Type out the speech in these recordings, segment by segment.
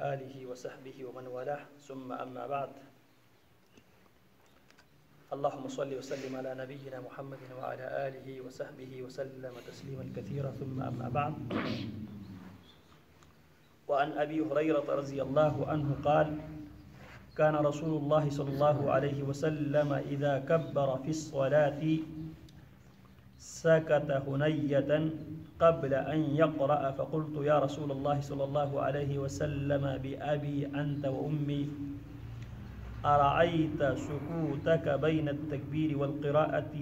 آله وصحبه ومن والاه ثم أما بعد اللهم صل وسلم على نبينا محمد وعلى آله وصحبه وسلم تسليما كثيرا ثم أما بعد وعن أبي هريرة رضي الله عنه قال كان رسول الله صلى الله عليه وسلم إذا كبر في الصلاة سكت هنية قبل أن يقرأ فقلت يا رسول الله صلى الله عليه وسلم بأبي أنت وأمي أرأيت سكوتك بين التكبير والقراءة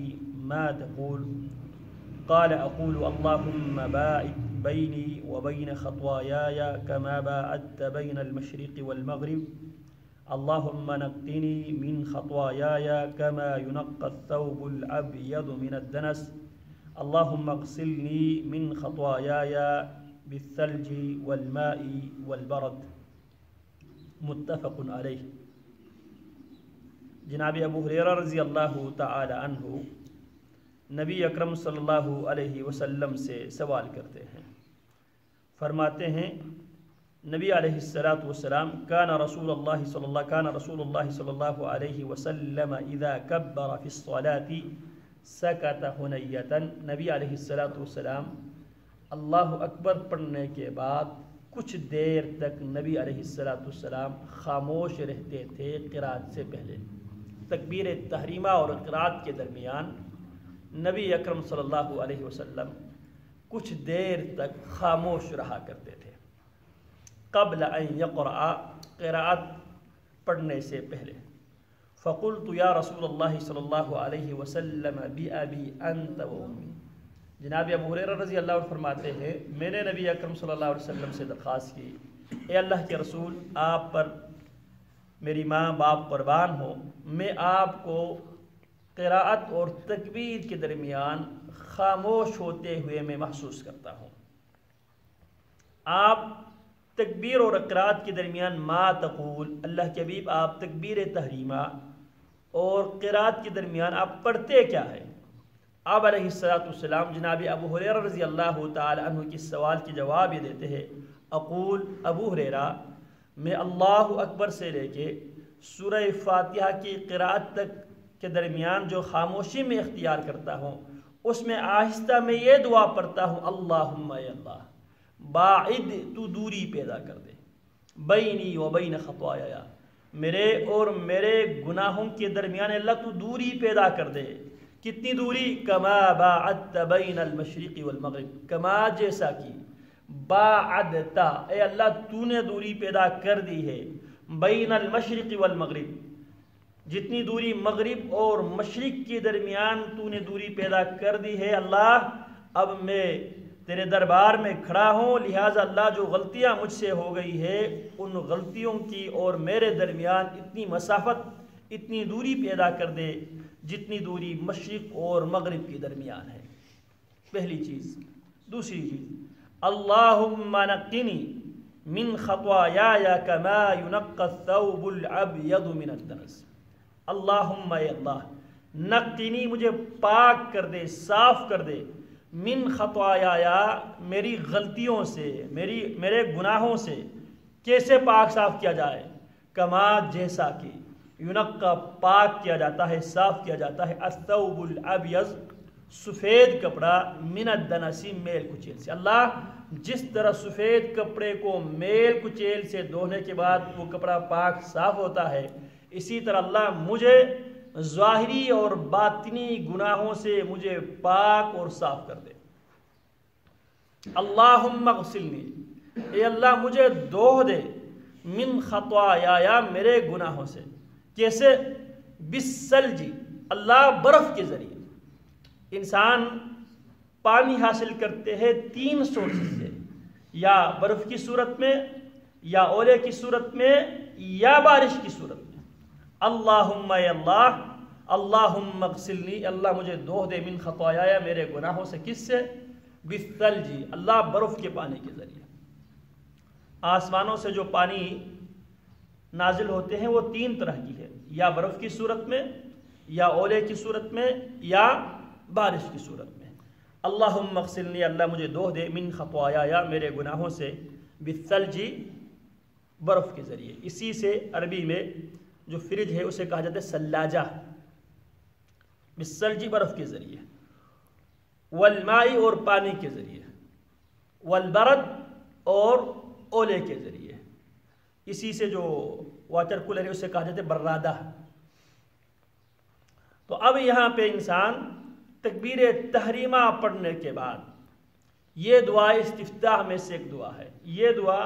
ما تقول؟ قال أقول اللهم باعد بيني وبين خطواياي كما باعدت بين المشرق والمغرب اللهم نقني من خطواياي كما ينقى الثوب الأبيض من الدنس اللهم اغسلني من خطواياي بالثلج والماء والبرد متفق علیہ۔ جناب ابو ہریرہ رضی اللہ تعالی عنہ نبی اکرم صلی اللہ علیہ وسلم سے سوال کرتے ہیں، فرماتے ہیں نبی علیہ السلام کان رسول اللہ صلی اللہ علیہ وسلم اذا کبر فی الصلاة سکت ہنیۃ، نبی علیہ السلام اللہ اکبر پڑھنے کے بعد کچھ دیر تک نبی علیہ السلام خاموش رہتے تھے قرات سے پہلے۔ تکبیر تحریمہ اور قرات کے درمیان نبی اکرم صلی اللہ علیہ وسلم کچھ دیر تک خاموش رہا کرتے تھے، قبل ان یقرأ، قرات پڑھنے سے پہلے۔ فقلت یا رسول اللہ صلی اللہ علیہ وسلم بأبی انت و امی، جناب ابو ہریرہ رضی اللہ عنہ فرماتے ہیں میں نے نبی اکرم صلی اللہ علیہ وسلم سے درخواست کی، اے اللہ کے رسول آپ پر میری ماں باپ قربان ہو، میں آپ کو قراءت اور تکبیر کے درمیان خاموش ہوتے ہوئے میں محسوس کرتا ہوں۔ آپ تکبیر اور قراءت کے درمیان ما تقول، اللہ کے حبیب آپ تکبیر تحریمہ اور قراءت کے درمیان آپ پڑھتے کیا ہے؟ آپ علیہ السلام جناب ابو ہریرہ رضی اللہ تعالی عنہ کی سوال کی جواب یہ دیتے ہیں، اقول، ابو ہریرہ میں اللہ اکبر سے لے کے سورہ فاتحہ کی قراءت تک کے درمیان جو خاموشی میں اختیار کرتا ہوں اس میں آہستہ میں یہ دعا پڑھتا ہوں، اللہم اے اللہ باعد، تو دوری پیدا کر دے، بینی و بین خطوایا، میرے اور میرے گناہوں کے درمیان اللہ تو دوری پیدا کر دے۔ کتنی دوری؟ کما باعدت بین المشرق والمغرب، کما جیسا کی، باعدتا اے اللہ تو نے دوری پیدا کر دی ہے، بین المشرق والمغرب، جتنی دوری مغرب اور مشرق کے درمیان تو نے دوری پیدا کر دی ہے اللہ، اب میں تیرے دربار میں کھڑا ہوں، لہٰذا اللہ جو غلطیاں مجھ سے ہو گئی ہے ان غلطیوں کی اور میرے درمیان اتنی مسافت، اتنی دوری پیدا کر دے جتنی دوری مشرق اور مغرب کے درمیان ہے۔ پہلی چیز۔ دوسری چیز، اللہم نقنی من خطوایای کما ینقی الثوب الابیض من الدنس، اللہم اے اللہ نقنی، مجھے پاک کر دے، صاف کر دے، من خطوایا، میری غلطیوں سے، میرے گناہوں سے۔ کیسے پاک صاف کیا جائے؟ کما جیسا کہ، ینقا پاک کیا جاتا ہے، صاف کیا جاتا ہے، الثوب الابیض سفید کپڑا، من الدنس میل کچیل سے۔ اللہ جس طرح سفید کپڑے کو میل کچیل سے دھونے کے بعد وہ کپڑا پاک صاف ہوتا ہے، اسی طرح اللہ مجھے ظاہری اور باطنی گناہوں سے مجھے پاک اور صاف کر دے۔ اللہم اغسلنی، اے اللہ مجھے دھو دے، من خطوایا، میرے گناہوں سے۔ کیسے؟ بالثلج، اللہ برف کے ذریعے۔ انسان پانی حاصل کرتے ہیں تین سورسز سے، یا برف کی صورت میں، یا اولے کی صورت میں، یا بارش کی صورت میں۔ اللہم اے اللہ، اللہم اغسلنی، اللہ مجھے دھو دے، من خطایا، میرے گناہوں سے۔ کس سے؟ بالثلج، اللہ برف کے پانی کے ذریعے۔ آسمانوں سے جو پانی نازل ہوتے ہیں وہ تین طرح کی ہے، یا برف کی صورت میں، یا اولے کی صورت میں، یا بارش کی صورت میں۔ اللہم اغسلنی، اللہ مجھے دھو دے، من خطایا، میرے گناہوں سے، بالثلج برف کے ذریعے. اسی سے عربی میں جو فریج ہے اسے کہا جاتا ہے سلاجہ، بالثلج برف کے ذریعے، والماء اور پانی کے ذریعے، والبرد اور اولے کے ذریعے. اسی سے جو واٹر کولر ہے اسے کہا جاتا ہے برادہ. تو اب یہاں پہ انسان تکبیر تحریمہ پڑھنے کے بعد یہ دعا استفتاح میں سے ایک دعا ہے. یہ دعا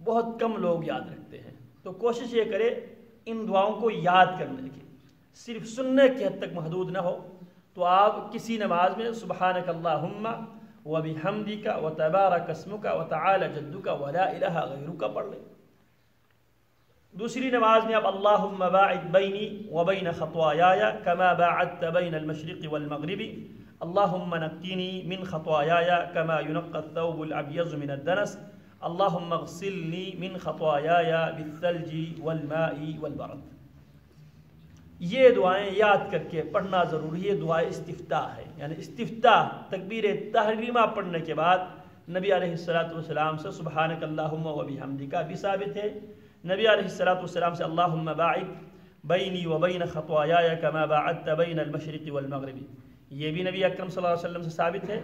بہت کم لوگ یاد رکھتے ہیں، تو کوشش یہ کرے ان دعاؤں کو یاد کرنے کی، صرف سننے کی حد تک محدود نہ ہو. تو آپ کسی نماز میں سبحانک اللہم وبحمدک وتبارک اسمک وتعالی جدک ولا الہ غیرک پڑھ لیں. دوسری نماز میں آپ اللہم باعد بینی وبین خطوایای کما باعدت بین المشرق والمغرب اللہم نقینی من خطوایای کما ینقی الثوب الابیض من الدنس اللہم اغسلنی من خطوایای بالثلج والماء والبرد. یہ دعائیں یاد کر کے پڑھنا ضروری ہے. دعائیں استفتاح ہے، یعنی استفتاح تکبیر تحریمہ پڑھنے کے بعد نبی علیہ السلام سے سبحانک اللہم وبحمدک بھی ثابت ہے. نبی علیہ السلام سے اللہم باعد بینی وبین خطوایای کما باعدت بین المشرق والمغرب، یہ بھی نبی اکرم صلی اللہ علیہ وسلم سے ثابت ہے.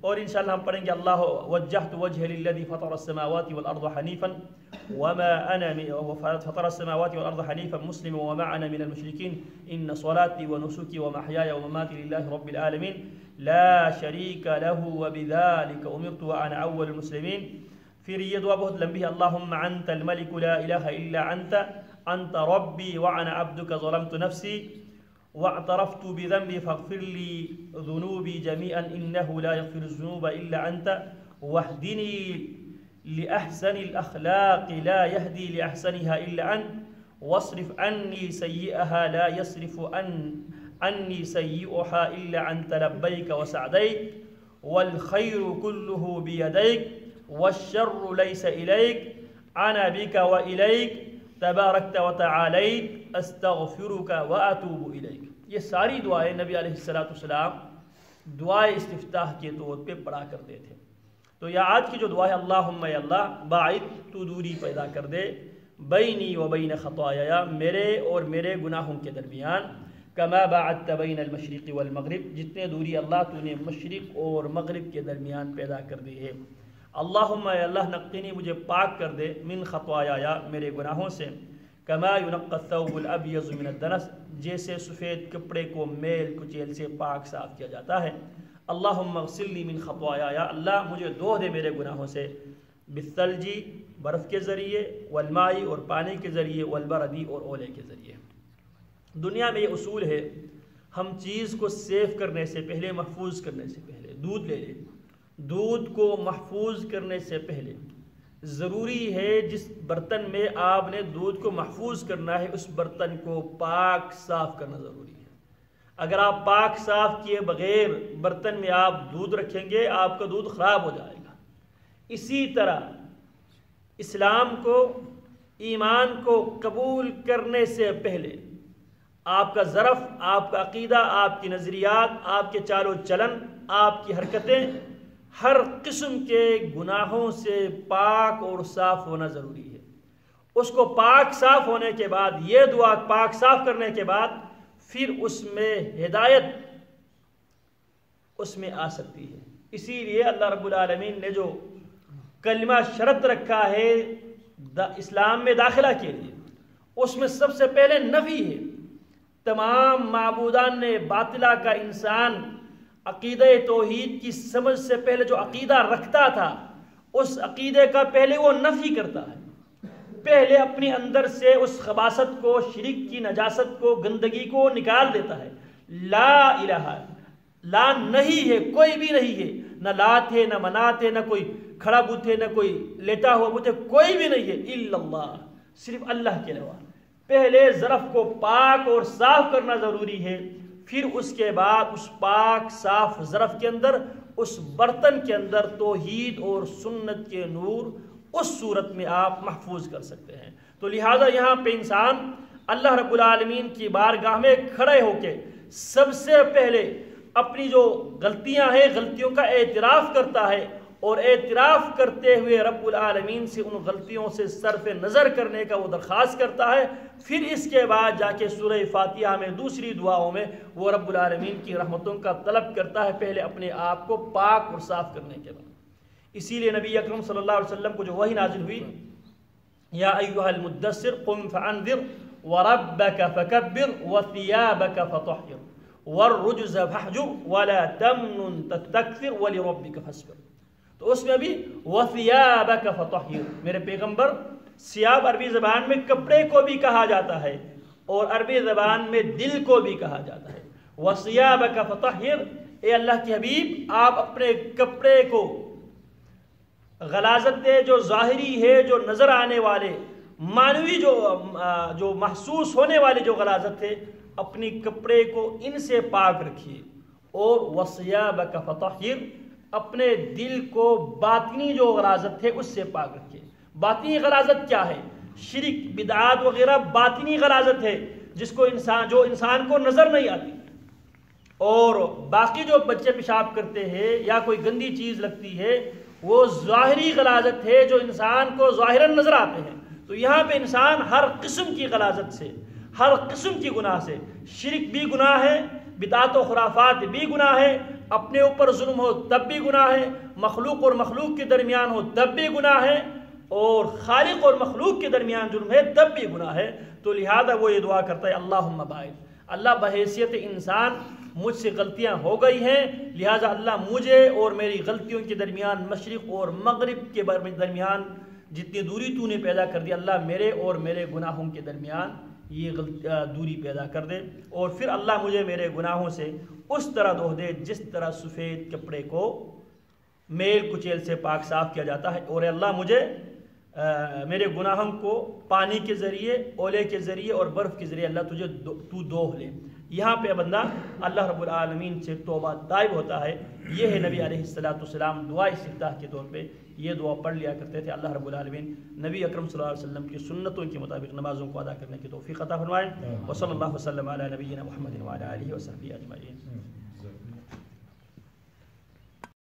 اور انشاءاللہ ہم پڑھیں گے اللہ وجہت وجہ للذی فطر السماوات والارض حنیفا وما انا فطر السماوات والارض حنیفا مسلما وما انا من المشرکین ان صلاتي ونسكي ومحياي ومماتي لله رب العالمين لا شريك له وبذلك امرت وانا اول المسلمين. پھر یہ دعا بہت لمبی ہے، اللہم انت الملک لا الہ الا انت ربی وانا عبدک ظلمت نفسی واعترفت بذنبی فاغفر لی ذنوبی جميعا انه لا يغفر الذنوب الا انت واهدنی لأحسن الاخلاق لا يهدي لأحسنها الا انت واصرف عني سيئها لا يصرف عني سيئها الا انت لبيك وسعديك والخير كله بيديك والشر ليس إليك أنا بك وإليك تباركت وتعاليت استغفرك وأتوب إليك. یہ ساری دعائیں نبی علیہ السلام دعائے استفتاح کے طور پہ پڑھا کرتے تھے. تو یہ آج کی جو دعا ہے اللہم اے اللہ باعد تو دوری پیدا کر دے بینی و بین خطایا میرے اور میرے گناہوں کے درمیان کما باعدت بین المشرق والمغرب جتنے دوری اللہ تو نے مشرق اور مغرب کے درمیان پیدا کر دی ہے. اللہم اے اللہ نقینی مجھے پاک کر دے من خطایا میرے گناہوں سے کما ینقی الثوب الابیض من الدنس جیسے سفید کپڑے کو میل کچیل سے پاک صاف کیا جاتا ہے. اللہم اغسلنی من خطایا اللہ مجھے دھو دے میرے گناہوں سے بالثلج برف کے ذریعے والماء اور پانی کے ذریعے والبرد اور اولے کے ذریعے. دنیا میں یہ اصول ہے، ہم چیز کو سیف کرنے سے پہلے، محفوظ کرنے سے پہلے، دودھ لے لیں، دودھ کو محفوظ کرنے سے پہلے ضروری ہے جس برتن میں آپ نے دودھ کو محفوظ کرنا ہے اس برتن کو پاک صاف کرنا ضروری ہے. اگر آپ پاک صاف کیے بغیر برتن میں آپ دودھ رکھیں گے آپ کا دودھ خراب ہو جائے گا. اسی طرح اسلام کو، ایمان کو قبول کرنے سے پہلے آپ کا ظرف، آپ کا عقیدہ، آپ کی نظریات، آپ کے چال و چلن، آپ کی حرکتیں ہر قسم کے گناہوں سے پاک اور صاف ہونا ضروری ہے. اس کو پاک صاف ہونے کے بعد، یہ دعا پاک صاف کرنے کے بعد پھر اس میں ہدایت اس میں آ سکتی ہے. اسی لیے اللہ رب العالمین نے جو کلمہ شرط رکھا ہے اسلام میں داخلہ کے لیے، اس میں سب سے پہلے نفی ہے. تمام معبودان نے باطلہ کا انسان عقیدہ توحید کی سمجھ سے پہلے جو عقیدہ رکھتا تھا اس عقیدے کا پہلے وہ نفی کرتا ہے. پہلے اپنے اندر سے اس خباثت کو، شرک کی نجاست کو، گندگی کو نکال دیتا ہے. لا الہ، لا نہیں ہے، کوئی بھی نہیں ہے، نہ لات ہے، نہ منات ہے، نہ کوئی کھڑا بت ہے، نہ کوئی لیٹا ہوا بت ہے، کوئی بھی نہیں ہے الا اللہ، صرف اللہ کے علاوہ. پہلے ظرف کو پاک اور صاف کرنا ضروری ہے، پھر اس کے بعد اس پاک صاف ظرف کے اندر، اس برتن کے اندر توحید اور سنت کے نور اس صورت میں آپ محفوظ کر سکتے ہیں. تو لہٰذا یہاں پہ انسان اللہ رب العالمین کی بارگاہ میں کھڑے ہو کے سب سے پہلے اپنی جو غلطیاں ہیں، غلطیوں کا اعتراف کرتا ہے اور اعتراف کرتے ہوئے رب العالمین سے ان غلطیوں سے صرف نظر کرنے کا وہ درخواست کرتا ہے. پھر اس کے بعد جا کے سورہ فاتحہ میں دوسری دعاؤں میں وہ رب العالمین کی رحمتوں کا طلب کرتا ہے، پہلے اپنے آپ کو پاک اور صاف کرنے کے بعد. اسی لیے نبی اکرم صلی اللہ علیہ وسلم کو جو وحی نازل ہوئی، یا ایھا المدثر قم فانذر وربک فکبر وثیابک فطہر والرجز فاہجر ولا تمنن تستکثر ولربک فاصبر. تو اس میں بھی وثیابک فطہر، میرے پیغمبر، ثیاب عربی زبان میں کپڑے کو بھی کہا جاتا ہے اور عربی زبان میں دل کو بھی کہا جاتا ہے. وثیابک فطہر، اے اللہ کے حبیب آپ اپنے کپڑے کو، غلاظت جو ظاہری ہے، جو نظر آنے والے معنوی جو محسوس ہونے والے جو غلاظت ہے، اپنی کپڑے کو ان سے پاک رکھیے. اور وثیابک فطہر، اپنے دل کو باطنی جو غلاظت ہے اس سے پاک رکھیے. باطنی غلاظت کیا ہے؟ شرک، بدعات وغیرہ باطنی غلاظت ہے جس کو انسان کو نظر نہیں آتی. اور باقی جو بچے پیشاب کرتے ہیں یا کوئی گندی چیز لگتی ہے وہ ظاہری غلاظت ہے جو انسان کو ظاہراً نظر آتے ہیں. تو یہاں پہ انسان ہر قسم کی غلاظت سے، ہر قسم کی گناہ سے، شرک بھی گناہ ہے، بدعات و خرافات بھی گناہ ہے، اپنے اوپر ظلم ہو تب بھی گناہ ہے، مخلوق اور مخلوق کے درمیان ہو تب بھی گناہ ہے، اور خالق اور مخلوق کے درمیان جرم ہے تب بھی گناہ ہے. تو لہذا وہ یہ دعا کرتا ہے اللہم باعث، اللہ بحیثیت انسان مجھ سے غلطیاں ہو گئی ہیں، لہٰذا اللہ مجھے اور میری غلطیوں کے درمیان، مشرق اور مغرب کے درمیان جتنی دوری تو نے پیدا کر دی، اللہ میرے اور میرے گناہوں کے درمیان یہ دوری پیدا کر دے. اور پھر اللہ مجھے میرے گناہوں سے اس طرح دھو دے جس طرح سفید کپڑے کو میل کچیل سے پاک صاف کیا جاتا ہے. اور اللہ مجھے میرے گناہوں کو پانی کے ذریعے، اولے کے ذریعے اور برف کے ذریعے اللہ تو دھو لے. یہاں پہ بندہ اللہ رب العالمین سے توبہ طائب ہوتا ہے. یہ ہے نبی علیہ السلام دعا استفتاح کے طور پہ یہ دعا پڑھ لیا کرتے تھے. اللہ رب العالمین نبی اکرم صلی اللہ علیہ وسلم کی سنتوں کے مطابق نمازوں کو ادا کرنے کی توفیق عطا فرمائے. وصلی اللہ وسلم علی نبینا محمد وعلی آلہ وصحبہ اجمعین.